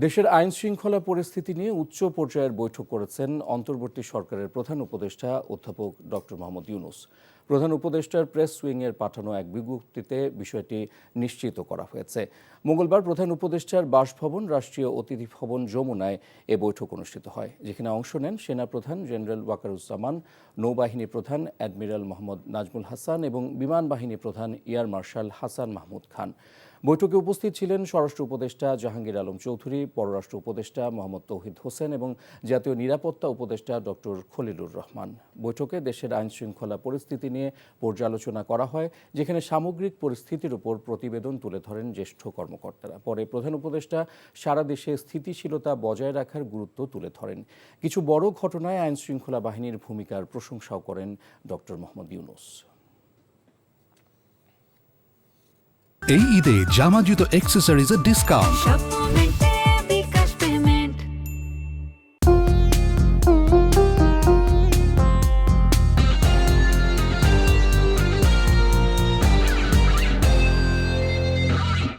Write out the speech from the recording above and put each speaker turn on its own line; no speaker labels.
দেশের আইন শৃঙ্খলা পরিস্থিতি নিয়ে উচ্চ পর্যায়ের বৈঠক করেছেন অন্তর্বর্তী সরকারের প্রধান উপদেষ্টা অধ্যাপক ডক্টর মোহাম্মদ ইউনূস। প্রধান উপদেষ্টার প্রেস উইংয়ের পাঠানো এক বিজ্ঞপ্তিতে বিষয়টি নিশ্চিত করা হয়েছে। মঙ্গলবার প্রধান উপদেষ্টার বাসভবন রাষ্ট্রীয় অতিথি ভবন যমুনায় এ বৈঠক অনুষ্ঠিত হয়, যেখানে অংশ নেন সেনাপ্রধান জেনারেল ওয়াকারুজ্জামান, নৌবাহিনী প্রধান অ্যাডমিরাল মোহাম্মদ নাজমুল হাসান এবং বিমান বাহিনী প্রধান এয়ার মার্শাল হাসান মাহমুদ খান। বৈঠকে উপস্থিত ছিলেন স্বরাষ্ট্র উপদেষ্টা জাহাঙ্গীর আলম চৌধুরী, পররাষ্ট্র উপদেষ্টা মোহাম্মদ তৌহিদ হোসেন এবং জাতীয় নিরাপত্তা উপদেষ্টা ডক্টর খলিলুর রহমান। বৈঠকে দেশের আইন শৃঙ্খলা পরিস্থিতি নিয়ে পর্যালোচনা করা হয়, যেখানে সামগ্রিক পরিস্থিতির উপর প্রতিবেদন তুলে ধরেন জ্যেষ্ঠ কর্মকর্তারা। পরে প্রধান উপদেষ্টা সারা দেশে স্থিতিশীলতা বজায় রাখার গুরুত্ব তুলে ধরেন। কিছু বড় ঘটনায় আইন শৃঙ্খলা বাহিনীর ভূমিকার প্রশংসাও করেন ডক্টর মোহাম্মদ ইউনূস।
এই ঈদে জামা জুতো অ্যাক্সেসরিজের ডিসকাউন্ট।